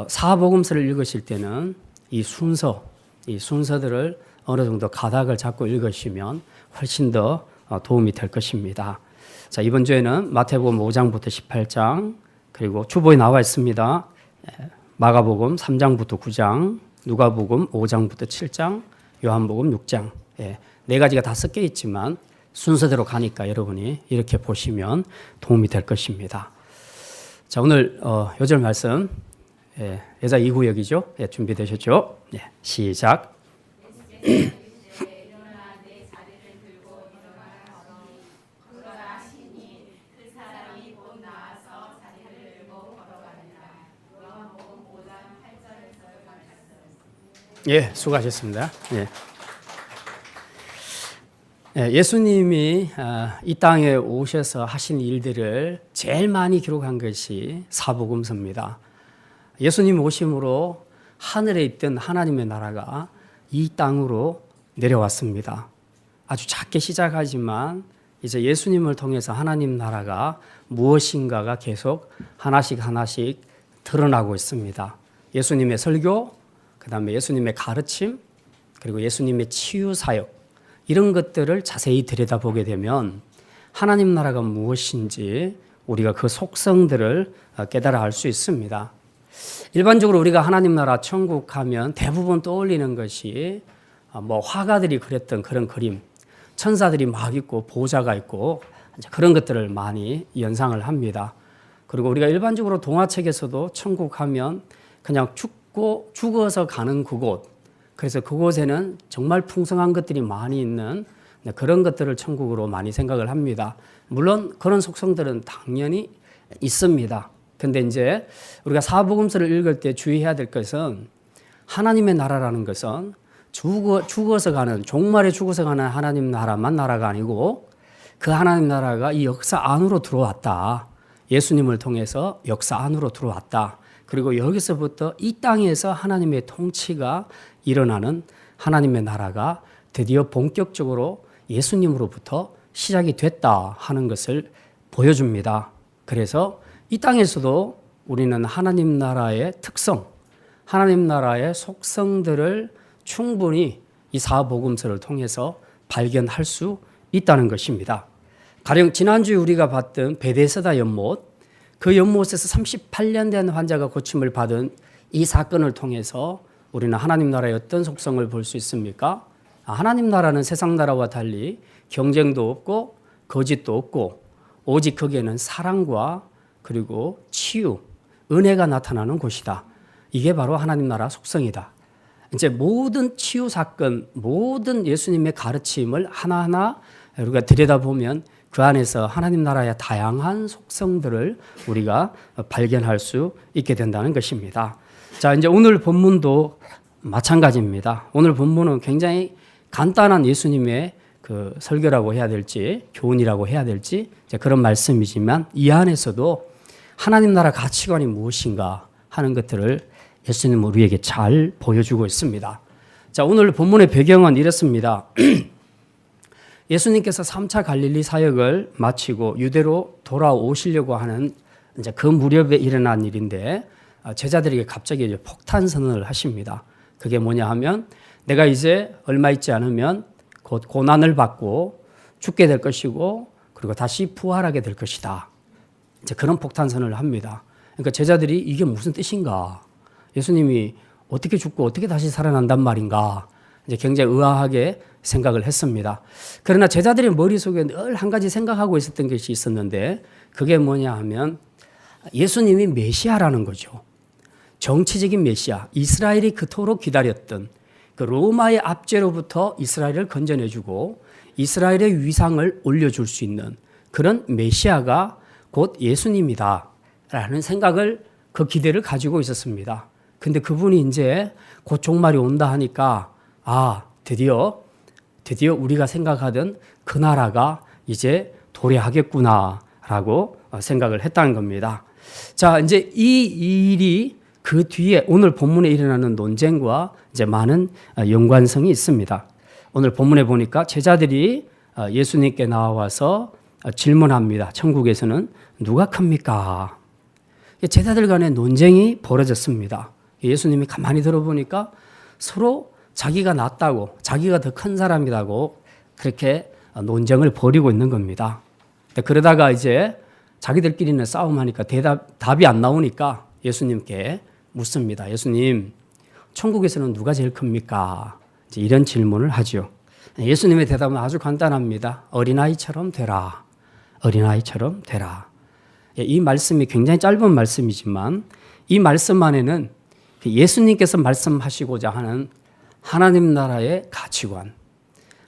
사복음서를 읽으실 때는 이 순서들을 어느 정도 가닥을 잡고 읽으시면 훨씬 더 도움이 될 것입니다. 자, 이번 주에는 마태복음 5장부터 18장, 그리고 주보에 나와 있습니다. 마가복음 3장부터 9장, 누가복음 5장부터 7장, 요한복음 6장. 네 가지가 다 섞여 있지만 순서대로 가니까 여러분이 이렇게 보시면 도움이 될 것입니다. 자, 오늘 요절 말씀 여자 2구역이죠. 준비되셨죠? 시작. 수고하셨습니다. 예수님이 이 땅에 오셔서 하신 일들을 제일 많이 기록한 것이 사복음서입니다. 예수님 오심으로 하늘에 있던 하나님의 나라가 이 땅으로 내려왔습니다. 아주 작게 시작하지만 이제 예수님을 통해서 하나님 나라가 무엇인가가 계속 하나씩 드러나고 있습니다. 예수님의 설교, 그 다음에 예수님의 가르침, 그리고 예수님의 치유 사역, 이런 것들을 자세히 들여다보게 되면 하나님 나라가 무엇인지 우리가 그 속성들을 깨달아 알 수 있습니다. 일반적으로 우리가 하나님 나라 천국 하면 대부분 떠올리는 것이 화가들이 그렸던 그런 그림, 천사들이 막 있고 보좌가 있고 그런 것들을 많이 연상을 합니다. 그리고 우리가 일반적으로 동화책에서도 천국 하면 그냥 죽어서 가는 그곳, 그래서 그곳에는 정말 풍성한 것들이 많이 있는 그런 것들을 천국으로 많이 생각을 합니다. 물론 그런 속성들은 당연히 있습니다. 근데 이제 우리가 사복음서를 읽을 때 주의해야 될 것은 하나님의 나라라는 것은 죽어서 가는, 종말에 죽어서 가는 하나님 나라만 나라가 아니고 그 하나님 나라가 이 역사 안으로 들어왔다. 예수님을 통해서 역사 안으로 들어왔다. 그리고 여기서부터 이 땅에서 하나님의 통치가 일어나는 하나님의 나라가 드디어 본격적으로 예수님으로부터 시작이 됐다 하는 것을 보여줍니다. 그래서 이 땅에서도 우리는 하나님 나라의 특성, 하나님 나라의 속성들을 충분히 이 사복음서를 통해서 발견할 수 있다는 것입니다. 가령 지난주에 우리가 봤던 베데스다 연못, 그 연못에서 38년 된 환자가 고침을 받은 이 사건을 통해서 우리는 하나님 나라의 어떤 속성을 볼 수 있습니까? 하나님 나라는 세상 나라와 달리 경쟁도 없고 거짓도 없고 오직 거기에는 사랑과 그리고 치유, 은혜가 나타나는 곳이다. 이게 바로 하나님 나라 속성이다. 이제 모든 치유 사건, 모든 예수님의 가르침을 하나하나 우리가 들여다보면 그 안에서 하나님 나라의 다양한 속성들을 우리가 발견할 수 있게 된다는 것입니다. 자, 이제 오늘 본문도 마찬가지입니다. 오늘 본문은 굉장히 간단한 예수님의 그 설교라고 해야 될지, 교훈이라고 해야 될지, 이제 그런 말씀이지만 이 안에서도 하나님 나라 가치관이 무엇인가 하는 것들을 예수님은 우리에게 잘 보여주고 있습니다. 자, 오늘 본문의 배경은 이렇습니다. 예수님께서 3차 갈릴리 사역을 마치고 유대로 돌아오시려고 하는 이제 그 무렵에 일어난 일인데 제자들에게 갑자기 이제 폭탄 선언을 하십니다. 그게 뭐냐 하면 내가 이제 얼마 있지 않으면 곧 고난을 받고 죽게 될 것이고 그리고 다시 부활하게 될 것이다. 이제 그런 폭탄 선언을 합니다. 그러니까 제자들이 이게 무슨 뜻인가? 예수님이 어떻게 죽고 어떻게 다시 살아난단 말인가? 이제 굉장히 의아하게 생각을 했습니다. 그러나 제자들의 머릿속에 늘 한 가지 생각하고 있었던 것이 있었는데 그게 뭐냐 하면 예수님이 메시아라는 거죠. 정치적인 메시아, 이스라엘이 그토록 기다렸던 그 로마의 압제로부터 이스라엘을 건져내주고 이스라엘의 위상을 올려줄 수 있는 그런 메시아가 곧 예수님이다 라는 생각을, 그 기대를 가지고 있었습니다. 근데 그분이 이제 곧 종말이 온다 하니까 드디어 우리가 생각하던 그 나라가 이제 도래하겠구나라고 생각을 했다는 겁니다. 자, 이제 이 일이 그 뒤에 오늘 본문에 일어나는 논쟁과 이제 많은 연관성이 있습니다. 오늘 본문에 보니까 제자들이 예수님께 나와서 질문합니다. 천국에서는 누가 큽니까? 제자들 간의 논쟁이 벌어졌습니다. 예수님이 가만히 들어보니까 서로 자기가 낫다고, 자기가 더 큰 사람이라고 그렇게 논쟁을 벌이고 있는 겁니다. 그러다가 이제 자기들끼리는 싸움하니까 답이 안 나오니까 예수님께 묻습니다. 예수님, 천국에서는 누가 제일 큽니까? 이제 이런 질문을 하죠. 예수님의 대답은 아주 간단합니다. 어린아이처럼 되라. 어린아이처럼 되라. 이 말씀이 굉장히 짧은 말씀이지만 이 말씀 안에는 예수님께서 말씀하시고자 하는 하나님 나라의 가치관,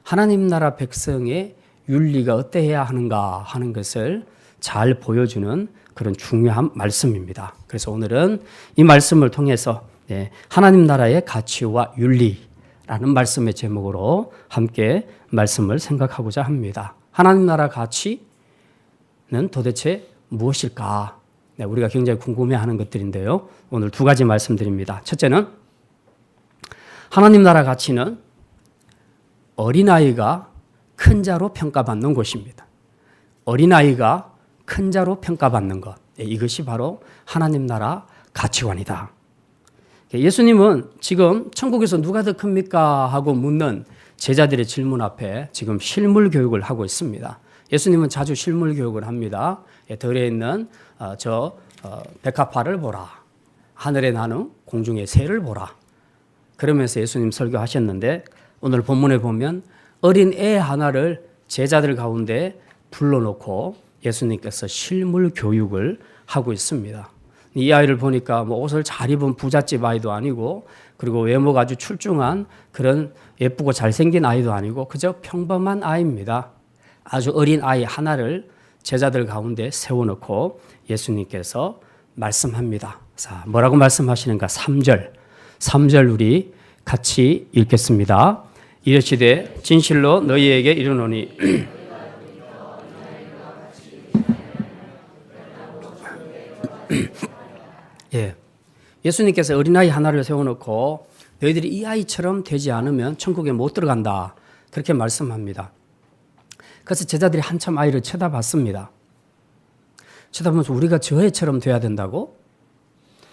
하나님 나라 백성의 윤리가 어떠해야 하는가 하는 것을 잘 보여주는 그런 중요한 말씀입니다. 그래서 오늘은 이 말씀을 통해서 하나님 나라의 가치와 윤리라는 말씀의 제목으로 함께 말씀을 생각하고자 합니다. 하나님 나라 가치는 도대체 무엇일까? 우리가 굉장히 궁금해하는 것들인데요. 오늘 두 가지 말씀드립니다. 첫째는 하나님 나라 가치는 어린아이가 큰 자로 평가받는 곳입니다. 어린아이가 큰 자로 평가받는 것. 이것이 바로 하나님 나라 가치관이다. 예수님은 지금 천국에서 누가 더 큽니까? 하고 묻는 제자들의 질문 앞에 지금 실물 교육을 하고 있습니다. 예수님은 자주 실물 교육을 합니다. 들에 있는 백합화를 보라. 하늘에 나는 공중의 새를 보라. 그러면서 예수님 설교하셨는데 오늘 본문에 보면 어린 애 하나를 제자들 가운데 불러놓고 예수님께서 실물 교육을 하고 있습니다. 이 아이를 보니까 뭐 옷을 잘 입은 부잣집 아이도 아니고 그리고 외모가 아주 출중한 그런 예쁘고 잘생긴 아이도 아니고 그저 평범한 아이입니다. 아주 어린 아이 하나를 제자들 가운데 세워놓고 예수님께서 말씀합니다. 자, 뭐라고 말씀하시는가? 3절 우리 같이 읽겠습니다. 이르시되 진실로 너희에게 이르노니 예수님께서 어린아이 하나를 세워놓고 너희들이 이 아이처럼 되지 않으면 천국에 못 들어간다. 그렇게 말씀합니다. 그래서 제자들이 한참 아이를 쳐다봤습니다. 쳐다보면서 우리가 저 애처럼 돼야 된다고?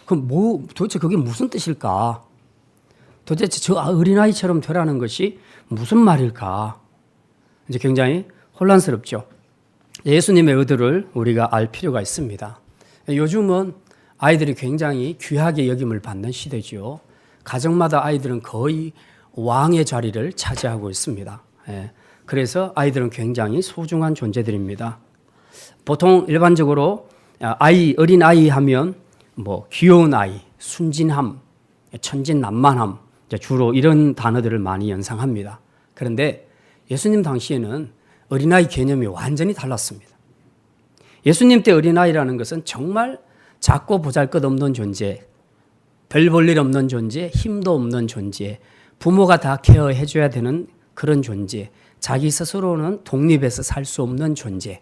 그럼 도대체 그게 무슨 뜻일까? 도대체 저 어린아이처럼 되라는 것이 무슨 말일까? 이제 굉장히 혼란스럽죠. 예수님의 의도를 우리가 알 필요가 있습니다. 요즘은 아이들이 굉장히 귀하게 여김을 받는 시대죠. 가정마다 아이들은 거의 왕의 자리를 차지하고 있습니다. 그래서 아이들은 굉장히 소중한 존재들입니다. 보통 일반적으로 어린 아이 하면 뭐 귀여운 아이, 순진함, 천진난만함 주로 이런 단어들을 많이 연상합니다. 그런데 예수님 당시에는 어린아이 개념이 완전히 달랐습니다. 예수님 때 어린아이라는 것은 정말 작고 보잘것없는 존재, 별 볼 일 없는 존재, 힘도 없는 존재, 부모가 다 케어해 줘야 되는 그런 존재, 자기 스스로는 독립해서 살 수 없는 존재.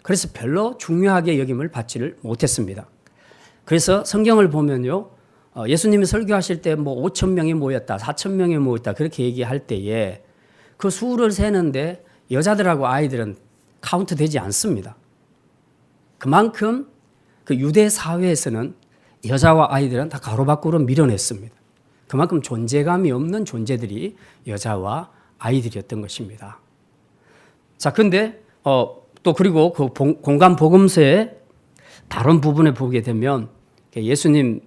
그래서 별로 중요하게 여김을 받지를 못했습니다. 그래서 성경을 보면요, 예수님이 설교하실 때 뭐 5천 명이 모였다, 4천 명이 모였다 그렇게 얘기할 때에 그 수를 세는데 여자들하고 아이들은 카운트 되지 않습니다. 그만큼 그 유대 사회에서는 여자와 아이들은 다 가로밖으로 밀어냈습니다. 그만큼 존재감이 없는 존재들이 여자와 아이들이었던 것입니다. 자, 근데 또 그리고 그 공간 복음서의 다른 부분에 보게 되면 예수님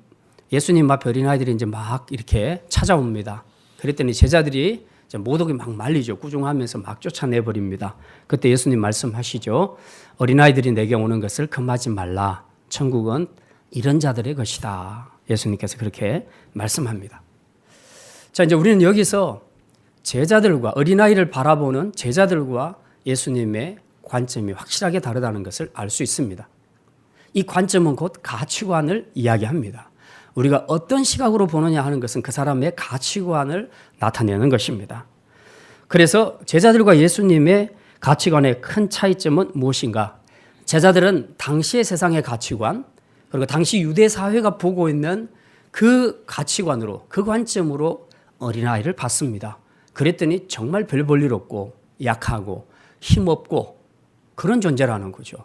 앞에 어린아이들이 이제 막 이렇게 찾아옵니다. 그랬더니 제자들이 모독이 막 말리죠. 꾸중하면서 막 쫓아내버립니다. 그때 예수님 말씀하시죠. 어린아이들이 내게 오는 것을 금하지 말라. 천국은 이런 자들의 것이다. 예수님께서 그렇게 말씀합니다. 자, 이제 우리는 여기서 제자들과 어린아이를 바라보는 제자들과 예수님의 관점이 확실하게 다르다는 것을 알 수 있습니다. 이 관점은 곧 가치관을 이야기합니다. 우리가 어떤 시각으로 보느냐 하는 것은 그 사람의 가치관을 나타내는 것입니다. 그래서 제자들과 예수님의 가치관의 큰 차이점은 무엇인가? 제자들은 당시의 세상의 가치관, 그리고 당시 유대 사회가 보고 있는 그 가치관으로, 그 관점으로 어린아이를 봤습니다. 그랬더니 정말 별 볼 일 없고 약하고 힘없고 그런 존재라는 거죠.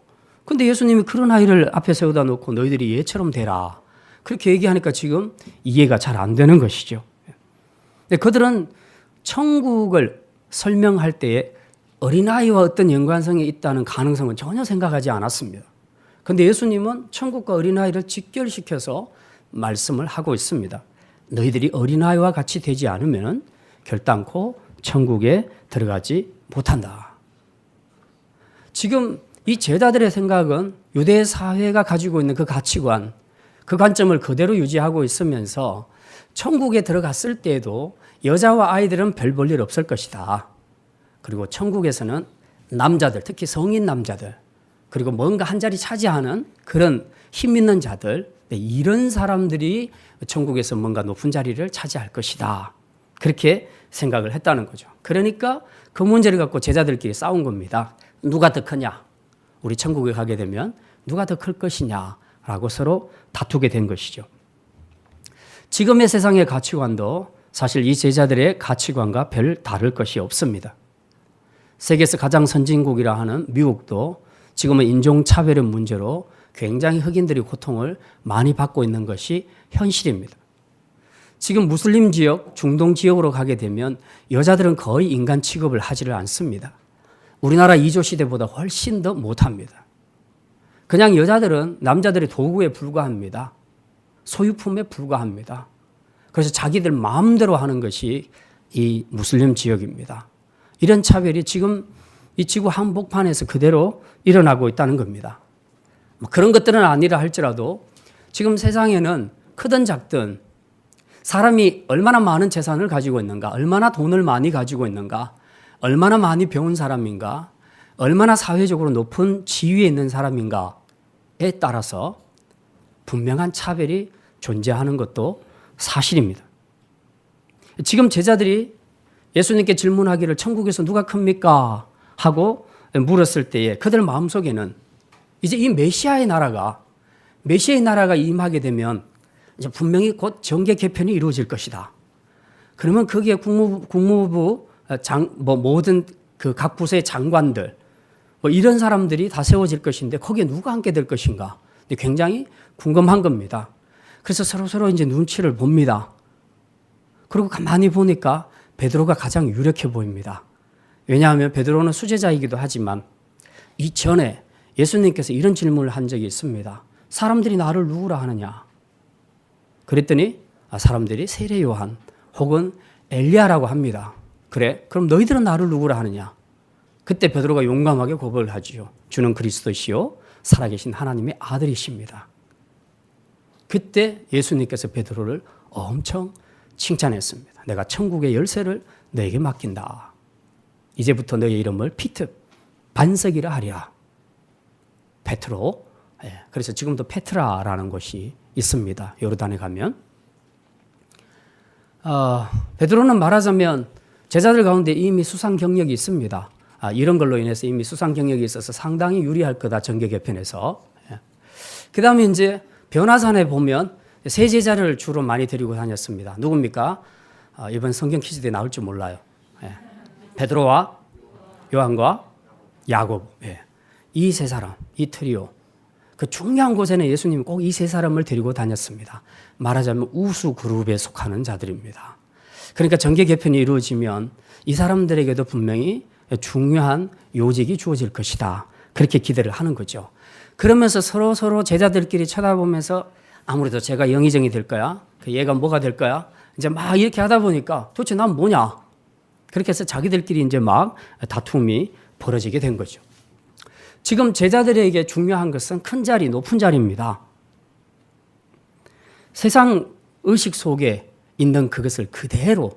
근데 예수님이 그런 아이를 앞에 세워다 놓고 너희들이 얘처럼 되라. 그렇게 얘기하니까 지금 이해가 잘 안 되는 것이죠. 근데 그들은 천국을 설명할 때에 어린아이와 어떤 연관성이 있다는 가능성은 전혀 생각하지 않았습니다. 그런데 예수님은 천국과 어린아이를 직결시켜서 말씀을 하고 있습니다. 너희들이 어린아이와 같이 되지 않으면 결단코 천국에 들어가지 못한다. 지금 이 제자들의 생각은 유대 사회가 가지고 있는 그 가치관, 그 관점을 그대로 유지하고 있으면서 천국에 들어갔을 때에도 여자와 아이들은 별 볼 일 없을 것이다. 그리고 천국에서는 남자들, 특히 성인 남자들, 그리고 뭔가 한 자리 차지하는 그런 힘 있는 자들, 이런 사람들이 천국에서 뭔가 높은 자리를 차지할 것이다. 그렇게 생각을 했다는 거죠. 그러니까 그 문제를 갖고 제자들끼리 싸운 겁니다. 누가 더 크냐? 우리 천국에 가게 되면 누가 더 클 것이냐라고 서로 다투게 된 것이죠. 지금의 세상의 가치관도 사실 이 제자들의 가치관과 별 다를 것이 없습니다. 세계에서 가장 선진국이라 하는 미국도 지금은 인종차별의 문제로 굉장히 흑인들이 고통을 많이 받고 있는 것이 현실입니다. 지금 무슬림 지역, 중동 지역으로 가게 되면 여자들은 거의 인간 취급을 하지를 않습니다. 우리나라 이조 시대보다 훨씬 더 못합니다. 그냥 여자들은 남자들의 도구에 불과합니다. 소유품에 불과합니다. 그래서 자기들 마음대로 하는 것이 이 무슬림 지역입니다. 이런 차별이 지금 이 지구 한복판에서 그대로 일어나고 있다는 겁니다. 그런 것들은 아니라 할지라도 지금 세상에는 크든 작든 사람이 얼마나 많은 재산을 가지고 있는가, 얼마나 돈을 많이 가지고 있는가, 얼마나 많이 배운 사람인가, 얼마나 사회적으로 높은 지위에 있는 사람인가에 따라서 분명한 차별이 존재하는 것도 사실입니다. 지금 제자들이 예수님께 질문하기를 천국에서 누가 큽니까? 하고 물었을 때에 그들 마음속에는 이제 이 메시아의 나라가 임하게 되면 이제 분명히 곧 정계 개편이 이루어질 것이다. 그러면 거기에 국무부 모든 그 각 부서의 장관들 이런 사람들이 다 세워질 것인데 거기에 누가 함께 될 것인가? 굉장히 궁금한 겁니다. 그래서 서로 이제 눈치를 봅니다. 그리고 가만히 보니까 베드로가 가장 유력해 보입니다. 왜냐하면 베드로는 수제자이기도 하지만 이전에 예수님께서 이런 질문을 한 적이 있습니다. 사람들이 나를 누구라 하느냐? 그랬더니 사람들이 세례 요한 혹은 엘리야라고 합니다. 그래? 그럼 너희들은 나를 누구라 하느냐? 그때 베드로가 용감하게 고백을 하지요. 주는 그리스도시요 살아계신 하나님의 아들이십니다. 그때 예수님께서 베드로를 엄청 칭찬했습니다. 내가 천국의 열쇠를 너에게 맡긴다. 이제부터 너의 이름을 피트 반석이라 하리라. 페트로. 그래서 지금도 페트라라는 곳이 있습니다. 요르단에 가면. 베드로는 말하자면 제자들 가운데 이미 수상 경력이 있습니다. 이런 걸로 인해서 이미 수상 경력이 있어서 상당히 유리할 거다. 정계 개편에서. 그 다음에 이제 변화산에 보면 세 제자를 주로 많이 데리고 다녔습니다. 누굽니까? 이번 성경 퀴즈에 나올 줄 몰라요. 베드로와 요한과 야곱. 이 세 사람, 이 트리오. 그 중요한 곳에는 예수님이 꼭 이 세 사람을 데리고 다녔습니다. 말하자면 우수 그룹에 속하는 자들입니다. 그러니까 정계 개편이 이루어지면 이 사람들에게도 분명히 중요한 요직이 주어질 것이다. 그렇게 기대를 하는 거죠. 그러면서 서로 제자들끼리 쳐다보면서 아무래도 제가 영의정이 될 거야. 얘가 뭐가 될 거야. 이제 막 이렇게 하다 보니까 도대체 난 뭐냐. 그렇게 해서 자기들끼리 이제 막 다툼이 벌어지게 된 거죠. 지금 제자들에게 중요한 것은 큰 자리, 높은 자리입니다. 세상 의식 속에 있는 그것을 그대로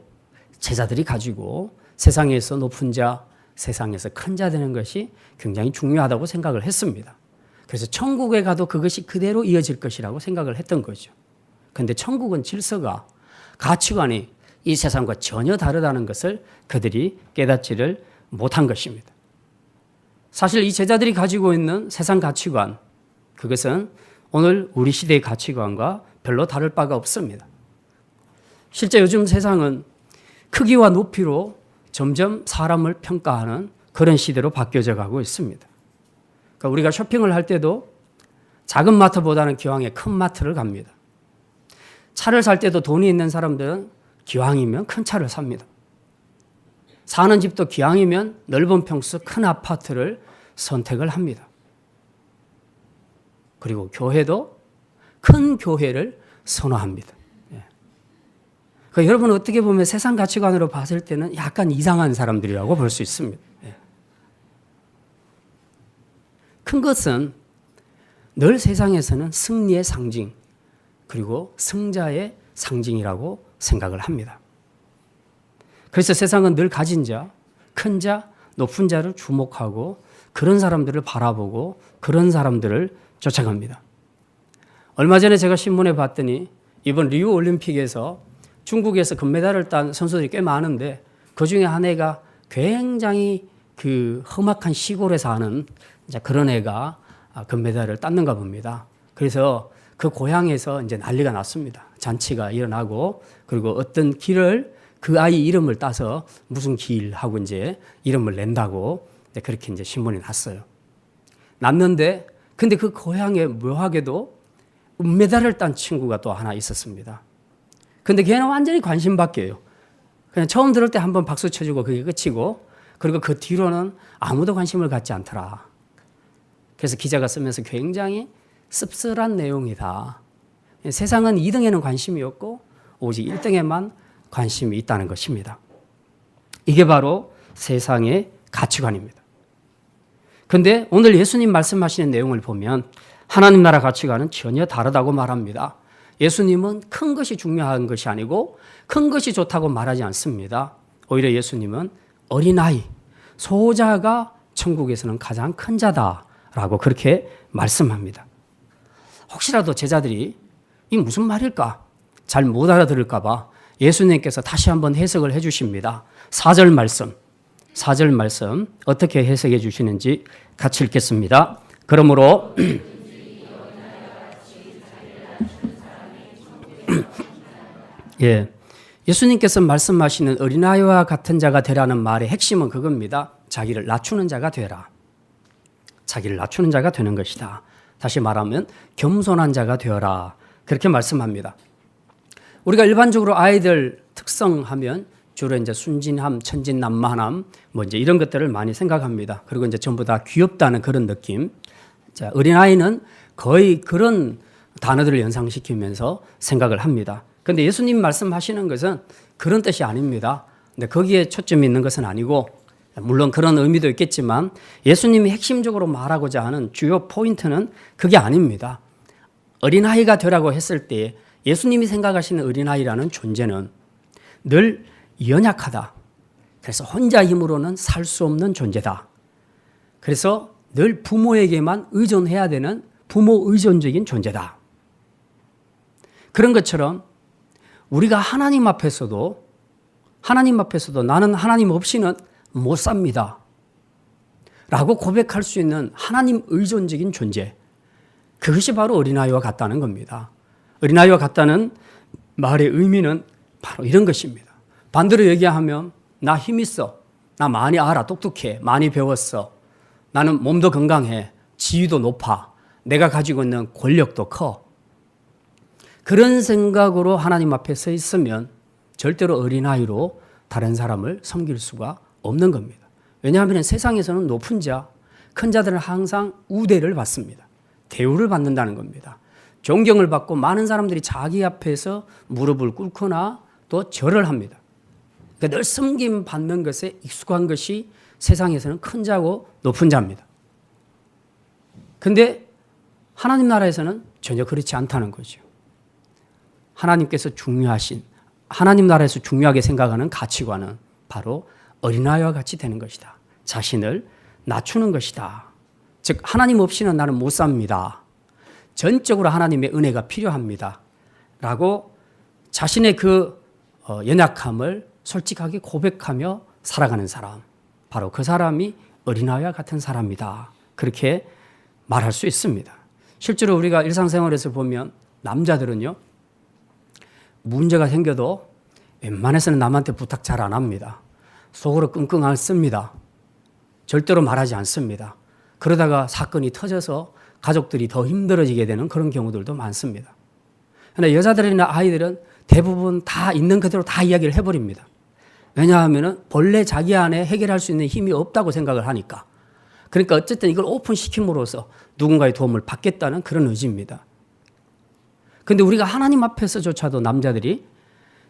제자들이 가지고 세상에서 높은 자, 세상에서 큰 자 되는 것이 굉장히 중요하다고 생각을 했습니다. 그래서 천국에 가도 그것이 그대로 이어질 것이라고 생각을 했던 거죠. 그런데 천국은 질서가, 가치관이 이 세상과 전혀 다르다는 것을 그들이 깨닫지를 못한 것입니다. 사실 이 제자들이 가지고 있는 세상 가치관, 그것은 오늘 우리 시대의 가치관과 별로 다를 바가 없습니다. 실제 요즘 세상은 크기와 높이로 점점 사람을 평가하는 그런 시대로 바뀌어져 가고 있습니다. 그러니까 우리가 쇼핑을 할 때도 작은 마트보다는 기왕에 큰 마트를 갑니다. 차를 살 때도 돈이 있는 사람들은 기왕이면 큰 차를 삽니다. 사는 집도 기왕이면 넓은 평수 큰 아파트를 선택을 합니다. 그리고 교회도 큰 교회를 선호합니다. 그러니까 여러분 어떻게 보면 세상 가치관으로 봤을 때는 약간 이상한 사람들이라고 볼 수 있습니다. 큰 것은 늘 세상에서는 승리의 상징 그리고 승자의 상징이라고 생각을 합니다. 그래서 세상은 늘 가진 자, 큰 자, 높은 자를 주목하고 그런 사람들을 바라보고 그런 사람들을 쫓아갑니다. 얼마 전에 제가 신문에 봤더니 이번 리우 올림픽에서 중국에서 금메달을 딴 선수들이 꽤 많은데 그중에 한 애가 굉장히 그 험악한 시골에 사는 그런 애가 금메달을 땄는가 봅니다. 그래서 그 고향에서 이제 난리가 났습니다. 잔치가 일어나고 그리고 어떤 길을 그 아이 이름을 따서 무슨 길하고 이제 이름을 낸다고 그렇게 이제 신문이 났어요. 났는데 근데 그 고향에 묘하게도 은메달을 딴 친구가 또 하나 있었습니다. 근데 걔는 완전히 관심 밖이에요. 그냥 처음 들을 때 한번 박수 쳐주고 그게 끝이고 그리고 그 뒤로는 아무도 관심을 갖지 않더라. 그래서 기자가 쓰면서 굉장히 씁쓸한 내용이다. 세상은 2등에는 관심이 없고 오직 1등에만 관심이 있다는 것입니다. 이게 바로 세상의 가치관입니다. 그런데 오늘 예수님 말씀하시는 내용을 보면 하나님 나라 가치관은 전혀 다르다고 말합니다. 예수님은 큰 것이 중요한 것이 아니고 큰 것이 좋다고 말하지 않습니다. 오히려 예수님은 어린아이, 소자가 천국에서는 가장 큰 자다라고 그렇게 말씀합니다. 혹시라도 제자들이 이게 무슨 말일까? 잘 못 알아들을까 봐 예수님께서 다시 한번 해석을 해 주십니다. 4절 말씀 어떻게 해석해 주시는지 같이 읽겠습니다. 그러므로 예수님께서 말씀하시는 어린아이와 같은 자가 되라는 말의 핵심은 그겁니다. 자기를 낮추는 자가 되라. 자기를 낮추는 자가 되는 것이다. 다시 말하면 겸손한 자가 되어라. 그렇게 말씀합니다. 우리가 일반적으로 아이들 특성하면 주로 이제 순진함, 천진난만함, 뭐 이제 이런 것들을 많이 생각합니다. 그리고 이제 전부 다 귀엽다는 그런 느낌. 자, 어린아이는 거의 그런 단어들을 연상시키면서 생각을 합니다. 그런데 예수님 말씀하시는 것은 그런 뜻이 아닙니다. 근데 거기에 초점이 있는 것은 아니고 물론 그런 의미도 있겠지만 예수님이 핵심적으로 말하고자 하는 주요 포인트는 그게 아닙니다. 어린아이가 되라고 했을 때 예수님이 생각하시는 어린아이라는 존재는 늘 연약하다. 그래서 혼자 힘으로는 살 수 없는 존재다. 그래서 늘 부모에게만 의존해야 되는 부모 의존적인 존재다. 그런 것처럼 우리가 하나님 앞에서도 나는 하나님 없이는 못 삽니다. 라고 고백할 수 있는 하나님 의존적인 존재. 그것이 바로 어린아이와 같다는 겁니다. 어린아이와 같다는 말의 의미는 바로 이런 것입니다. 반대로 얘기하면 나 힘 있어. 나 많이 알아. 똑똑해. 많이 배웠어. 나는 몸도 건강해. 지위도 높아. 내가 가지고 있는 권력도 커. 그런 생각으로 하나님 앞에 서 있으면 절대로 어린아이로 다른 사람을 섬길 수가 없는 겁니다. 왜냐하면 세상에서는 높은 자, 큰 자들은 항상 우대를 받습니다. 대우를 받는다는 겁니다. 존경을 받고 많은 사람들이 자기 앞에서 무릎을 꿇거나 또 절을 합니다. 그러니까 늘 섬김 받는 것에 익숙한 것이 세상에서는 큰 자고 높은 자입니다. 그런데 하나님 나라에서는 전혀 그렇지 않다는 거죠. 하나님께서 중요하신, 하나님 나라에서 중요하게 생각하는 가치관은 바로 어린아이와 같이 되는 것이다. 자신을 낮추는 것이다. 즉 하나님 없이는 나는 못 삽니다. 전적으로 하나님의 은혜가 필요합니다. 라고 자신의 그 연약함을 솔직하게 고백하며 살아가는 사람, 바로 그 사람이 어린아이와 같은 사람이다. 그렇게 말할 수 있습니다. 실제로 우리가 일상생활에서 보면 남자들은요, 문제가 생겨도 웬만해서는 남한테 부탁 잘 안 합니다. 속으로 끙끙 앓습니다. 절대로 말하지 않습니다. 그러다가 사건이 터져서 가족들이 더 힘들어지게 되는 그런 경우들도 많습니다. 그러나 여자들이나 아이들은 대부분 다 있는 그대로 다 이야기를 해버립니다. 왜냐하면 본래 자기 안에 해결할 수 있는 힘이 없다고 생각을 하니까. 그러니까 어쨌든 이걸 오픈시킴으로써 누군가의 도움을 받겠다는 그런 의지입니다. 그런데 우리가 하나님 앞에서조차도 남자들이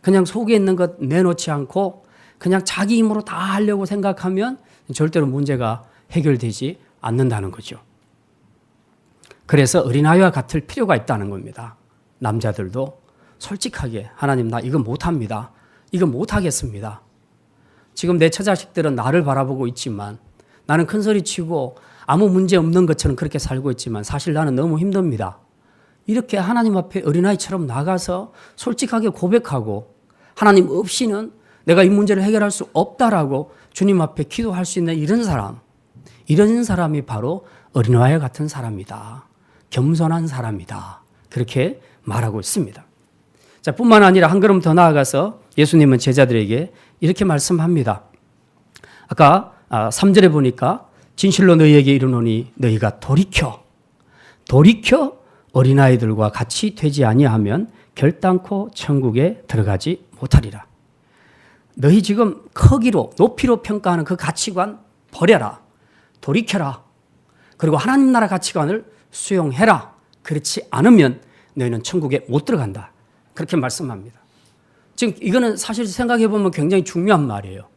그냥 속에 있는 것 내놓지 않고 그냥 자기 힘으로 다 하려고 생각하면 절대로 문제가 해결되지 않는다는 거죠. 그래서 어린아이와 같을 필요가 있다는 겁니다. 남자들도 솔직하게 하나님 나 이거 못합니다. 이거 못하겠습니다. 지금 내 처자식들은 나를 바라보고 있지만 나는 큰 소리 치고 아무 문제 없는 것처럼 그렇게 살고 있지만 사실 나는 너무 힘듭니다. 이렇게 하나님 앞에 어린아이처럼 나가서 솔직하게 고백하고 하나님 없이는 내가 이 문제를 해결할 수 없다라고 주님 앞에 기도할 수 있는 이런 사람이 바로 어린아이 같은 사람이다. 겸손한 사람이다. 그렇게 말하고 있습니다. 자, 뿐만 아니라 한 걸음 더 나아가서 예수님은 제자들에게 이렇게 말씀합니다. 아까 3절에 보니까 진실로 너희에게 이르노니 너희가 돌이켜 어린아이들과 같이 되지 아니하면 결단코 천국에 들어가지 못하리라. 너희 지금 크기로 높이로 평가하는 그 가치관 버려라. 돌이켜라. 그리고 하나님 나라 가치관을 수용해라. 그렇지 않으면 너희는 천국에 못 들어간다. 그렇게 말씀합니다. 지금 이거는 사실 생각해 보면 굉장히 중요한 말이에요.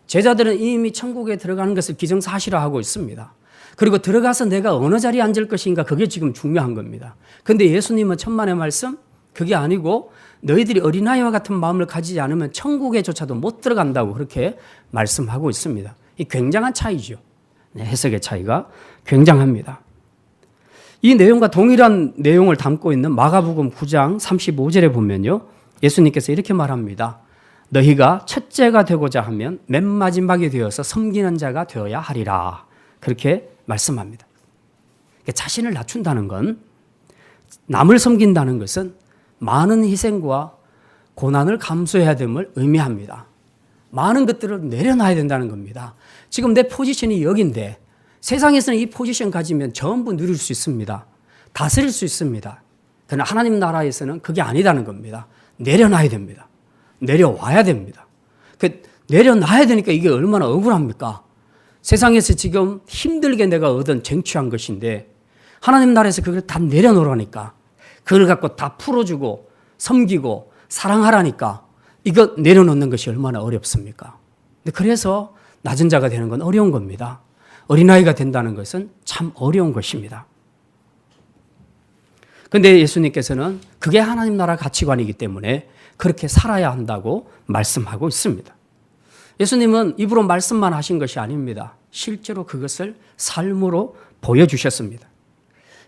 제자들은 이미 천국에 들어가는 것을 기정사실화하고 있습니다. 그리고 들어가서 내가 어느 자리에 앉을 것인가 그게 지금 중요한 겁니다. 그런데 예수님은 천만의 말씀 그게 아니고 너희들이 어린아이와 같은 마음을 가지지 않으면 천국에조차도 못 들어간다고 그렇게 말씀하고 있습니다. 이 굉장한 차이죠. 해석의 차이가 굉장합니다. 이 내용과 동일한 내용을 담고 있는 마가복음 9장 35절에 보면요. 예수님께서 이렇게 말합니다. 너희가 첫째가 되고자 하면 맨 마지막이 되어서 섬기는 자가 되어야 하리라. 그렇게 말씀합니다. 자신을 낮춘다는 건 남을 섬긴다는 것은 많은 희생과 고난을 감수해야 됨을 의미합니다. 많은 것들을 내려놔야 된다는 겁니다. 지금 내 포지션이 여기인데 세상에서는 이 포지션 가지면 전부 누릴 수 있습니다. 다스릴 수 있습니다. 그러나 하나님 나라에서는 그게 아니다는 겁니다. 내려놔야 됩니다. 내려와야 됩니다. 내려놔야 되니까 이게 얼마나 억울합니까? 세상에서 지금 힘들게 내가 얻은 쟁취한 것인데 하나님 나라에서 그걸 다 내려놓으라니까 그걸 갖고 다 풀어주고 섬기고 사랑하라니까 이거 내려놓는 것이 얼마나 어렵습니까? 그래서 낮은 자가 되는 건 어려운 겁니다. 어린아이가 된다는 것은 참 어려운 것입니다. 그런데 예수님께서는 그게 하나님 나라 가치관이기 때문에 그렇게 살아야 한다고 말씀하고 있습니다. 예수님은 입으로 말씀만 하신 것이 아닙니다. 실제로 그것을 삶으로 보여주셨습니다.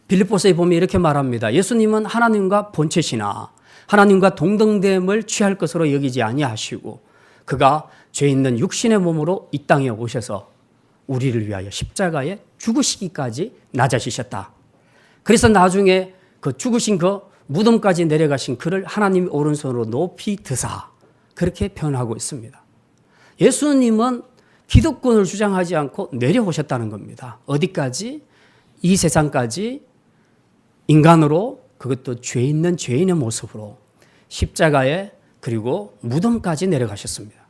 빌립보서에 보면 이렇게 말합니다. 예수님은 하나님과 본체시나 하나님과 동등됨을 취할 것으로 여기지 아니하시고 그가 죄 있는 육신의 몸으로 이 땅에 오셔서 우리를 위하여 십자가에 죽으시기까지 낮아지셨다. 그래서 나중에 그 죽으신 그 무덤까지 내려가신 그를 하나님의 오른손으로 높이 드사 그렇게 표현하고 있습니다. 예수님은 기득권을 주장하지 않고 내려오셨다는 겁니다. 어디까지? 이 세상까지 인간으로 그것도 죄 있는 죄인의 모습으로 십자가에 그리고 무덤까지 내려가셨습니다.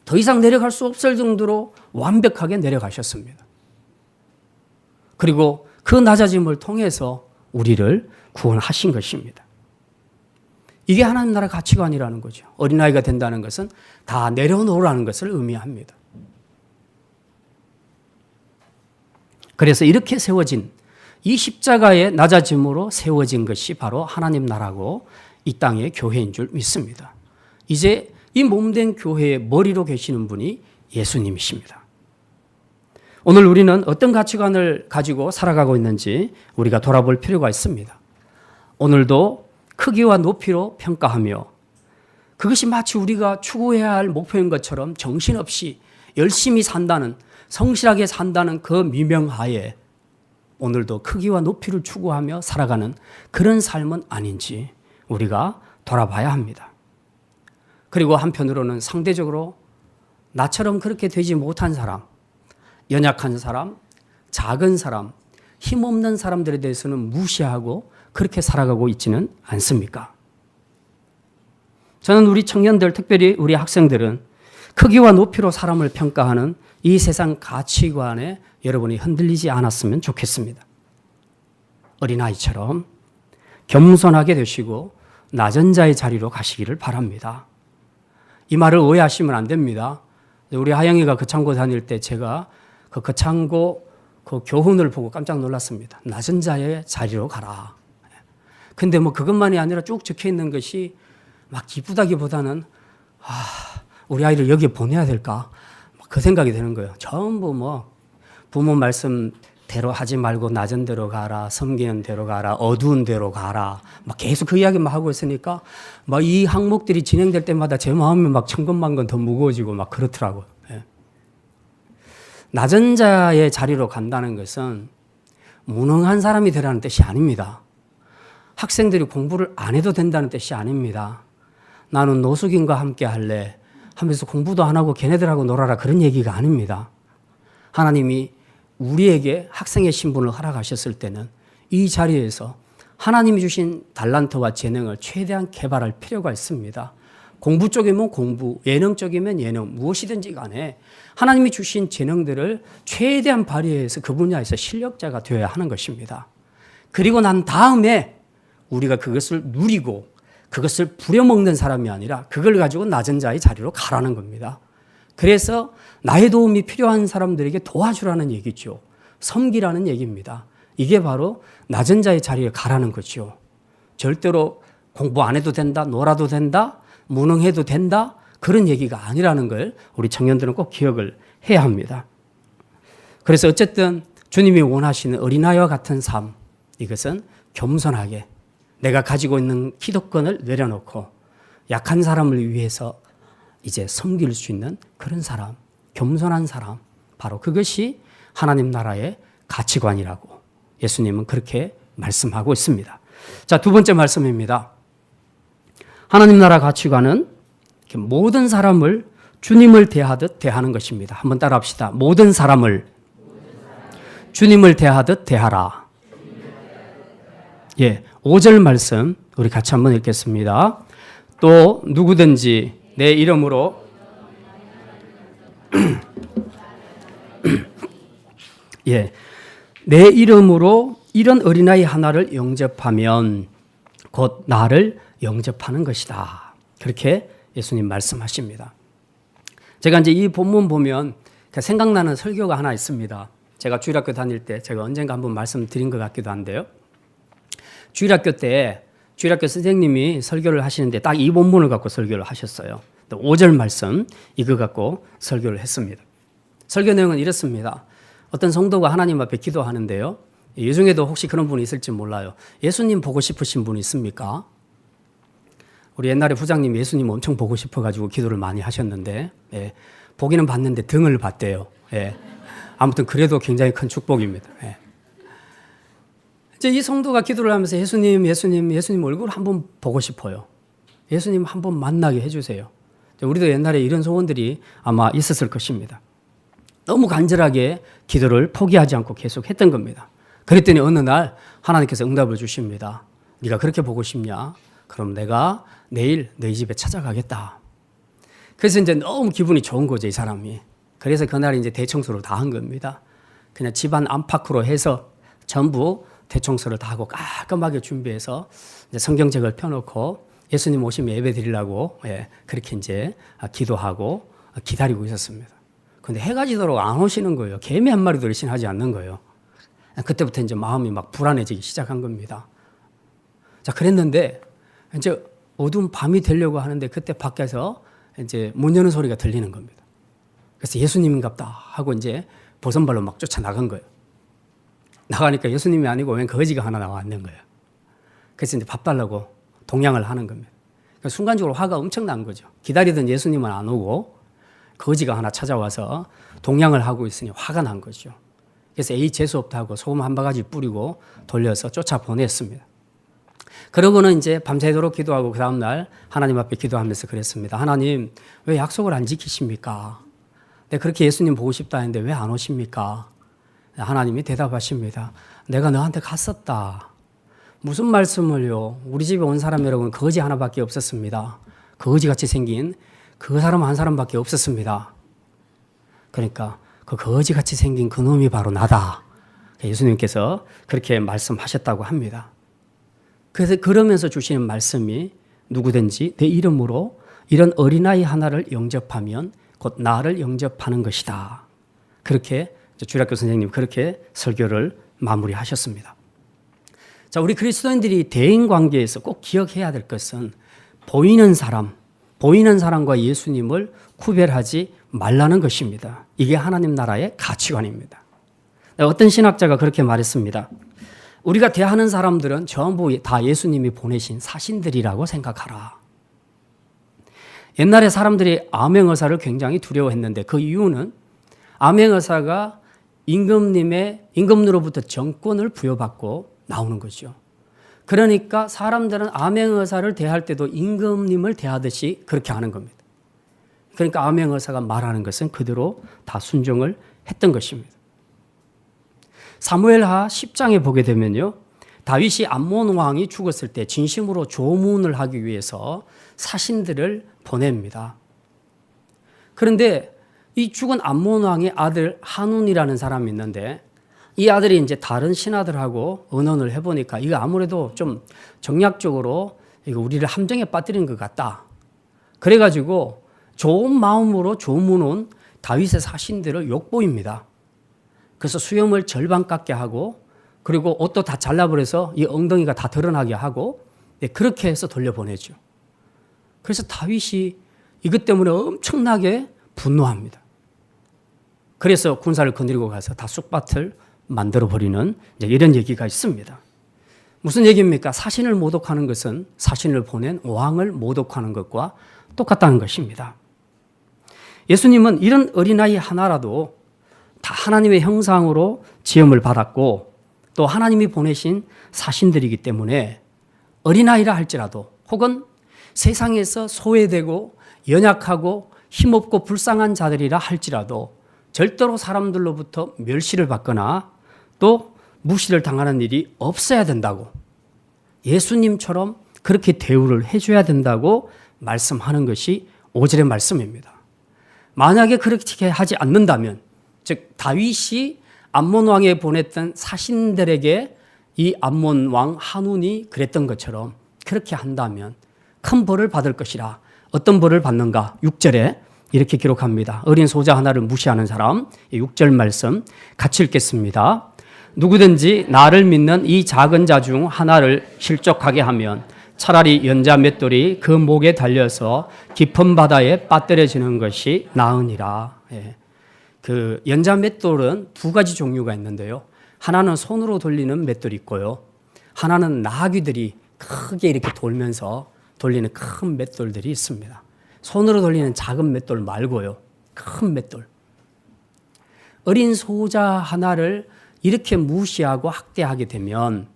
더 이상 내려갈 수 없을 정도로 완벽하게 내려가셨습니다. 그리고 그 낮아짐을 통해서 우리를 구원하신 것입니다. 이게 하나님 나라 가치관이라는 거죠. 어린아이가 된다는 것은 다 내려놓으라는 것을 의미합니다. 그래서 이렇게 세워진 이 십자가의 낮아짐으로 세워진 것이 바로 하나님 나라고 이 땅의 교회인 줄 믿습니다. 이제 이 몸된 교회의 머리로 계시는 분이 예수님이십니다. 오늘 우리는 어떤 가치관을 가지고 살아가고 있는지 우리가 돌아볼 필요가 있습니다. 오늘도 크기와 높이로 평가하며 그것이 마치 우리가 추구해야 할 목표인 것처럼 정신없이 열심히 산다는 성실하게 산다는 그 미명하에 오늘도 크기와 높이를 추구하며 살아가는 그런 삶은 아닌지 우리가 돌아봐야 합니다. 그리고 한편으로는 상대적으로 나처럼 그렇게 되지 못한 사람, 연약한 사람, 작은 사람, 힘없는 사람들에 대해서는 무시하고 그렇게 살아가고 있지는 않습니까? 저는 우리 청년들, 특별히 우리 학생들은 크기와 높이로 사람을 평가하는 이 세상 가치관에 여러분이 흔들리지 않았으면 좋겠습니다. 어린아이처럼 겸손하게 되시고 낮은 자의 자리로 가시기를 바랍니다. 이 말을 오해하시면 안 됩니다. 우리 하영이가 거창고 다닐 때 제가 그 거창고 그 교훈을 보고 깜짝 놀랐습니다. 낮은 자의 자리로 가라. 근데 뭐 그것만이 아니라 쭉 적혀 있는 것이 막 기쁘다기보다는 우리 아이를 여기에 보내야 될까? 그 생각이 드는 거예요. 전부 뭐 부모 말씀대로 하지 말고 낮은 데로 가라, 섬기는 데로 가라, 어두운 데로 가라. 막 계속 그 이야기만 하고 있으니까 막 이 항목들이 진행될 때마다 제 마음이 막 천근만근 더 무거워지고 막 그렇더라고요. 예. 낮은 자의 자리로 간다는 것은 무능한 사람이 되라는 뜻이 아닙니다. 학생들이 공부를 안 해도 된다는 뜻이 아닙니다. 나는 노숙인과 함께 할래 하면서 공부도 안 하고 걔네들하고 놀아라 그런 얘기가 아닙니다. 하나님이 우리에게 학생의 신분을 허락하셨을 때는 이 자리에서 하나님이 주신 달란트와 재능을 최대한 개발할 필요가 있습니다. 공부 쪽이면 공부, 예능 쪽이면 예능, 무엇이든지 간에 하나님이 주신 재능들을 최대한 발휘해서 그 분야에서 실력자가 되어야 하는 것입니다. 그리고 난 다음에 우리가 그것을 누리고 그것을 부려먹는 사람이 아니라 그걸 가지고 낮은 자의 자리로 가라는 겁니다. 그래서 나의 도움이 필요한 사람들에게 도와주라는 얘기죠. 섬기라는 얘기입니다. 이게 바로 낮은 자의 자리에 가라는 거죠. 절대로 공부 안 해도 된다, 놀아도 된다, 무능해도 된다 그런 얘기가 아니라는 걸 우리 청년들은 꼭 기억을 해야 합니다. 그래서 어쨌든 주님이 원하시는 어린아이와 같은 삶, 이것은 겸손하게 내가 가지고 있는 기득권을 내려놓고 약한 사람을 위해서 이제 섬길 수 있는 그런 사람, 겸손한 사람, 바로 그것이 하나님 나라의 가치관이라고 예수님은 그렇게 말씀하고 있습니다. 자, 두 번째 말씀입니다. 하나님 나라 가치관은 모든 사람을 주님을 대하듯 대하는 것입니다. 한번 따라합시다. 모든 사람을 주님을 대하듯 대하라. 예, 5절 말씀 우리 같이 한번 읽겠습니다. 또 누구든지 내 이름으로 예, 내 이름으로 이런 어린아이 하나를 영접하면 곧 나를 영접하는 것이다. 그렇게 예수님 말씀하십니다. 제가 이제 이 본문 보면 생각나는 설교가 하나 있습니다. 제가 주일학교 다닐 때 제가 언젠가 한번 말씀드린 것 같기도 한데요. 주일학교 때 주일학교 선생님이 설교를 하시는데 딱 이 본문을 갖고 설교를 하셨어요. 5절 말씀 이거 갖고 설교를 했습니다. 설교 내용은 이렇습니다. 어떤 성도가 하나님 앞에 기도하는데요. 이 중에도 혹시 그런 분이 있을지 몰라요. 예수님 보고 싶으신 분 있습니까? 우리 옛날에 부장님 예수님 엄청 보고 싶어가지고 기도를 많이 하셨는데 예, 보기는 봤는데 등을 봤대요. 예. 아무튼 그래도 굉장히 큰 축복입니다. 예. 이제 이 성도가 기도를 하면서 예수님 얼굴 한번 보고 싶어요. 예수님 한번 만나게 해주세요. 우리도 옛날에 이런 소원들이 아마 있었을 것입니다. 너무 간절하게 기도를 포기하지 않고 계속 했던 겁니다. 그랬더니 어느 날 하나님께서 응답을 주십니다. 네가 그렇게 보고 싶냐? 그럼 내가 내일 너희 집에 찾아가겠다. 그래서 이제 너무 기분이 좋은 거죠, 이 사람이. 그래서 그날 이제 대청소를 다 한 겁니다. 그냥 집안 안팎으로 해서 전부 대청소를 다 하고 깔끔하게 준비해서 이제 성경책을 펴놓고 예수님 오시면 예배 드리려고 그렇게 이제 기도하고 기다리고 있었습니다. 근데 해가 지도록 안 오시는 거예요. 개미 한 마리도 일신하지 않는 거예요. 그때부터 이제 마음이 막 불안해지기 시작한 겁니다. 자, 그랬는데 이제 어두운 밤이 되려고 하는데 그때 밖에서 이제 문 여는 소리가 들리는 겁니다. 그래서 예수님인갑다 하고 이제 보선발로 막 쫓아나간 거예요. 나가니까 예수님이 아니고 웬 거지가 하나 나왔는 거예요. 그래서 이제 밥 달라고 동양을 하는 겁니다. 그러니까 순간적으로 화가 엄청난 거죠. 기다리던 예수님은 안 오고 거지가 하나 찾아와서 동양을 하고 있으니 화가 난 거죠. 그래서 에이 재수없다 하고 소금 한 바가지 뿌리고 돌려서 쫓아보냈습니다. 그러고는 이제 밤새도록 기도하고 그 다음날 하나님 앞에 기도하면서 그랬습니다. 하나님 왜 약속을 안 지키십니까? 내가 그렇게 예수님 보고 싶다 했는데 왜 안 오십니까? 하나님이 대답하십니다. 내가 너한테 갔었다. 무슨 말씀을요? 우리 집에 온 사람 여러분 거지 하나밖에 없었습니다. 거지같이 생긴 그 사람 한 사람밖에 없었습니다. 그러니까 그 거지같이 생긴 그 놈이 바로 나다. 예수님께서 그렇게 말씀하셨다고 합니다. 그래서 그러면서 주시는 말씀이 누구든지 내 이름으로 이런 어린아이 하나를 영접하면 곧 나를 영접하는 것이다. 그렇게 주일학교 선생님 그렇게 설교를 마무리하셨습니다. 자, 우리 그리스도인들이 대인 관계에서 꼭 기억해야 될 것은 보이는 사람과 예수님을 구별하지 말라는 것입니다. 이게 하나님 나라의 가치관입니다. 어떤 신학자가 그렇게 말했습니다. 우리가 대하는 사람들은 전부 다 예수님이 보내신 사신들이라고 생각하라. 옛날에 사람들이 암행어사를 굉장히 두려워했는데 그 이유는 암행어사가 임금으로부터 정권을 부여받고 나오는 거죠. 그러니까 사람들은 암행어사를 대할 때도 임금님을 대하듯이 그렇게 하는 겁니다. 그러니까 암행어사가 말하는 것은 그대로 다 순종을 했던 것입니다. 사무엘하 10장에 보게 되면요, 다윗이 암몬 왕이 죽었을 때 진심으로 조문을 하기 위해서 사신들을 보냅니다. 그런데 이 죽은 암몬 왕의 아들 한운이라는 사람이 있는데 이 아들이 이제 다른 신하들하고 의논을 해보니까 이거 아무래도 좀 정략적으로 이거 우리를 함정에 빠뜨리는 것 같다. 그래가지고 좋은 마음으로 조문 온 다윗의 사신들을 욕보입니다. 그래서 수염을 절반 깎게 하고 그리고 옷도 다 잘라버려서 이 엉덩이가 다 드러나게 하고 그렇게 해서 돌려보내죠. 그래서 다윗이 이것 때문에 엄청나게 분노합니다. 그래서 군사를 거느리고 가서 다 쑥밭을 만들어버리는 이런 얘기가 있습니다. 무슨 얘기입니까? 사신을 모독하는 것은 사신을 보낸 왕을 모독하는 것과 똑같다는 것입니다. 예수님은 이런 어린아이 하나라도 다 하나님의 형상으로 지음을 받았고 또 하나님이 보내신 사신들이기 때문에 어린아이라 할지라도 혹은 세상에서 소외되고 연약하고 힘없고 불쌍한 자들이라 할지라도 절대로 사람들로부터 멸시를 받거나 또 무시를 당하는 일이 없어야 된다고 예수님처럼 그렇게 대우를 해줘야 된다고 말씀하는 것이 5절의 말씀입니다. 만약에 그렇게 하지 않는다면 즉 다윗이 암몬 왕에 보냈던 사신들에게 이 암몬 왕 한운이 그랬던 것처럼 그렇게 한다면 큰 벌을 받을 것이라. 어떤 벌을 받는가? 6절에 이렇게 기록합니다. 어린 소자 하나를 무시하는 사람, 6절 말씀 같이 읽겠습니다. 누구든지 나를 믿는 이 작은 자 중 하나를 실족하게 하면 차라리 연자 맷돌이 그 목에 달려서 깊은 바다에 빠뜨려지는 것이 나으니라. 그 연자 맷돌은 두 가지 종류가 있는데요. 하나는 손으로 돌리는 맷돌이 있고요. 하나는 나귀들이 크게 이렇게 돌면서 돌리는 큰 맷돌들이 있습니다. 손으로 돌리는 작은 맷돌 말고요. 큰 맷돌. 어린 소자 하나를 이렇게 무시하고 학대하게 되면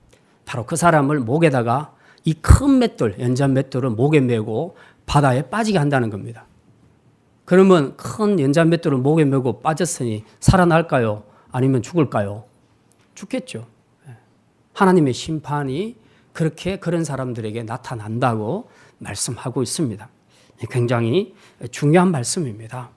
바로 그 사람을 목에다가 이 큰 맷돌, 연자 맷돌을 목에 메고 바다에 빠지게 한다는 겁니다. 그러면 큰 연자 맷돌을 목에 메고 빠졌으니 살아날까요? 아니면 죽을까요? 죽겠죠. 하나님의 심판이 그렇게 그런 사람들에게 나타난다고 말씀하고 있습니다. 굉장히 중요한 말씀입니다.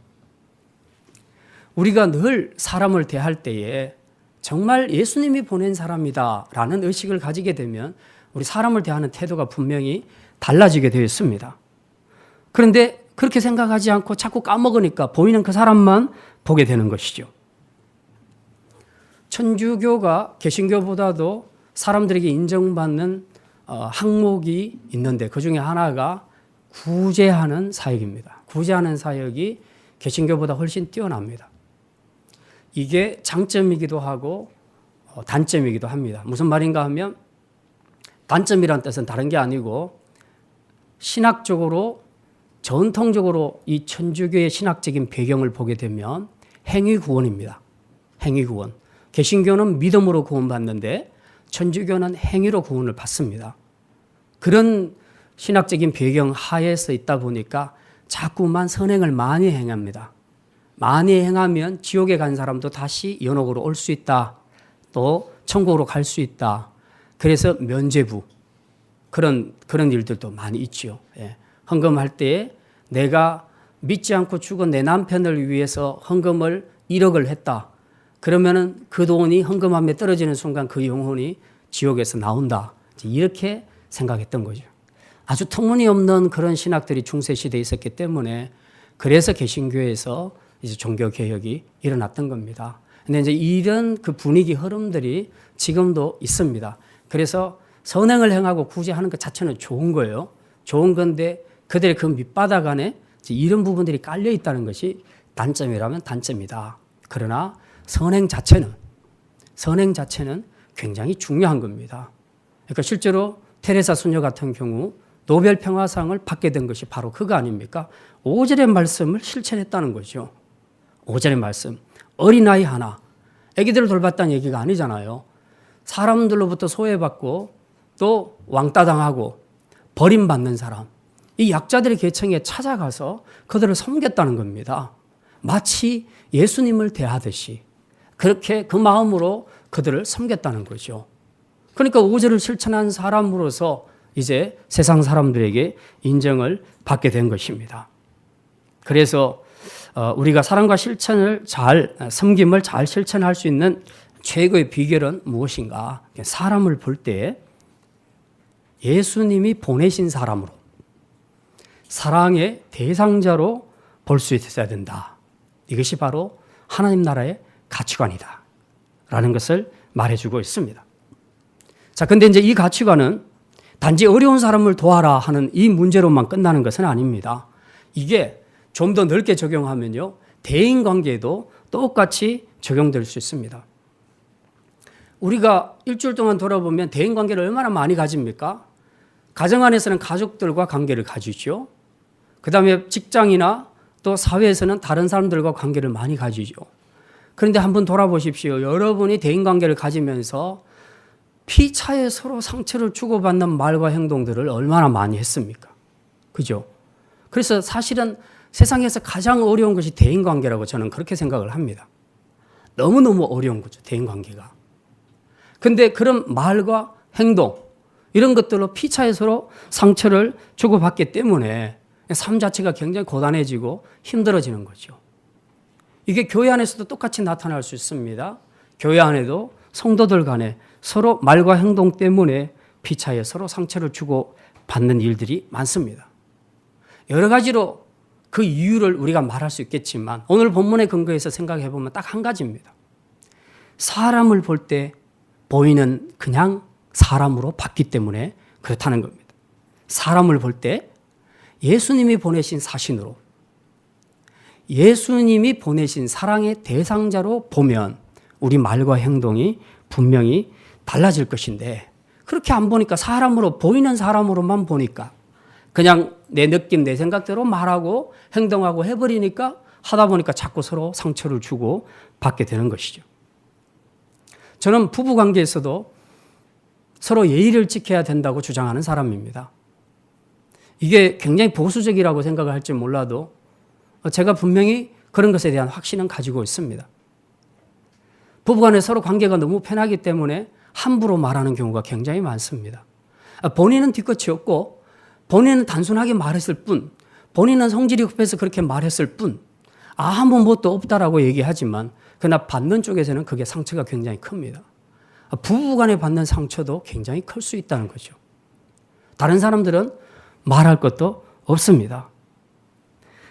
우리가 늘 사람을 대할 때에 정말 예수님이 보낸 사람이다라는 의식을 가지게 되면 우리 사람을 대하는 태도가 분명히 달라지게 되어 있습니다. 그런데 그렇게 생각하지 않고 자꾸 까먹으니까 보이는 그 사람만 보게 되는 것이죠. 천주교가 개신교보다도 사람들에게 인정받는 항목이 있는데 그 중에 하나가 구제하는 사역입니다. 구제하는 사역이 개신교보다 훨씬 뛰어납니다. 이게 장점이기도 하고 단점이기도 합니다. 무슨 말인가 하면 단점이란 뜻은 다른 게 아니고 신학적으로 전통적으로 이 천주교의 신학적인 배경을 보게 되면 행위구원입니다. 행위구원. 개신교는 믿음으로 구원받는데 천주교는 행위로 구원을 받습니다. 그런 신학적인 배경 하에서 있다 보니까 자꾸만 선행을 많이 행합니다. 많이 행하면 지옥에 간 사람도 다시 연옥으로 올 수 있다. 또 천국으로 갈 수 있다. 그래서 면죄부 그런 일들도 많이 있죠. 예. 헌금할 때 내가 믿지 않고 죽은 내 남편을 위해서 헌금을 1억을 했다. 그러면은 그 돈이 헌금함에 떨어지는 순간 그 영혼이 지옥에서 나온다. 이렇게 생각했던 거죠. 아주 터무니없는 그런 신학들이 중세시대에 있었기 때문에 그래서 개신교에서 이제 종교개혁이 일어났던 겁니다. 근데 이제 이런 그 분위기 흐름들이 지금도 있습니다. 그래서 선행을 행하고 굳이 하는 것 자체는 좋은 거예요. 좋은 건데 그들의 그 밑바닥 안에 이런 부분들이 깔려 있다는 것이 단점이라면 단점이다. 그러나 선행 자체는 굉장히 중요한 겁니다. 그러니까 실제로 테레사 수녀 같은 경우 노벨 평화상을 받게 된 것이 바로 그거 아닙니까? 5절의 말씀을 실천했다는 거죠. 5절의 말씀. 어린아이 하나. 애기들을 돌봤다는 얘기가 아니잖아요. 사람들로부터 소외받고 또 왕따 당하고 버림받는 사람. 이 약자들의 계층에 찾아가서 그들을 섬겼다는 겁니다. 마치 예수님을 대하듯이 그렇게 그 마음으로 그들을 섬겼다는 거죠. 그러니까 5절을 실천한 사람으로서 이제 세상 사람들에게 인정을 받게 된 것입니다. 그래서 우리가 사랑과 실천을 섬김을 잘 실천할 수 있는 최고의 비결은 무엇인가? 사람을 볼 때 예수님이 보내신 사람으로 사랑의 대상자로 볼 수 있어야 된다. 이것이 바로 하나님 나라의 가치관이다. 라는 것을 말해주고 있습니다. 자, 근데 이제 이 가치관은 단지 어려운 사람을 도와라 하는 이 문제로만 끝나는 것은 아닙니다. 이게 좀 더 넓게 적용하면요. 대인 관계에도 똑같이 적용될 수 있습니다. 우리가 일주일 동안 돌아보면 대인 관계를 얼마나 많이 가집니까? 가정 안에서는 가족들과 관계를 가지죠. 그 다음에 직장이나 또 사회에서는 다른 사람들과 관계를 많이 가지죠. 그런데 한번 돌아보십시오. 여러분이 대인관계를 가지면서 피차에 서로 상처를 주고받는 말과 행동들을 얼마나 많이 했습니까? 그죠? 그래서 사실은 세상에서 가장 어려운 것이 대인관계라고 저는 그렇게 생각을 합니다. 너무너무 어려운 거죠, 대인관계가. 근데 그런 말과 행동, 이런 것들로 피차에 서로 상처를 주고받기 때문에 삶 자체가 굉장히 고단해지고 힘들어지는 거죠. 이게 교회 안에서도 똑같이 나타날 수 있습니다. 교회 안에도 성도들 간에 서로 말과 행동 때문에 피차에 서로 상처를 주고 받는 일들이 많습니다. 여러 가지로 그 이유를 우리가 말할 수 있겠지만 오늘 본문의 근거에서 생각해 보면 딱 한 가지입니다. 사람을 볼 때 보이는 그냥 사람으로 봤기 때문에 그렇다는 겁니다. 사람을 볼 때 예수님이 보내신 사신으로 예수님이 보내신 사랑의 대상자로 보면 우리 말과 행동이 분명히 달라질 것인데 그렇게 안 보니까 사람으로 보이는 사람으로만 보니까 그냥 내 느낌 내 생각대로 말하고 행동하고 해버리니까 하다 보니까 자꾸 서로 상처를 주고 받게 되는 것이죠. 저는 부부관계에서도 서로 예의를 지켜야 된다고 주장하는 사람입니다. 이게 굉장히 보수적이라고 생각을 할지 몰라도 제가 분명히 그런 것에 대한 확신은 가지고 있습니다. 부부간에 서로 관계가 너무 편하기 때문에 함부로 말하는 경우가 굉장히 많습니다. 본인은 뒤끝이 없고 본인은 단순하게 말했을 뿐, 본인은 성질이 급해서 그렇게 말했을 뿐, 아무 뭣도 없다라고 얘기하지만 그러나 받는 쪽에서는 그게 상처가 굉장히 큽니다. 부부간에 받는 상처도 굉장히 클 수 있다는 거죠. 다른 사람들은 말할 것도 없습니다.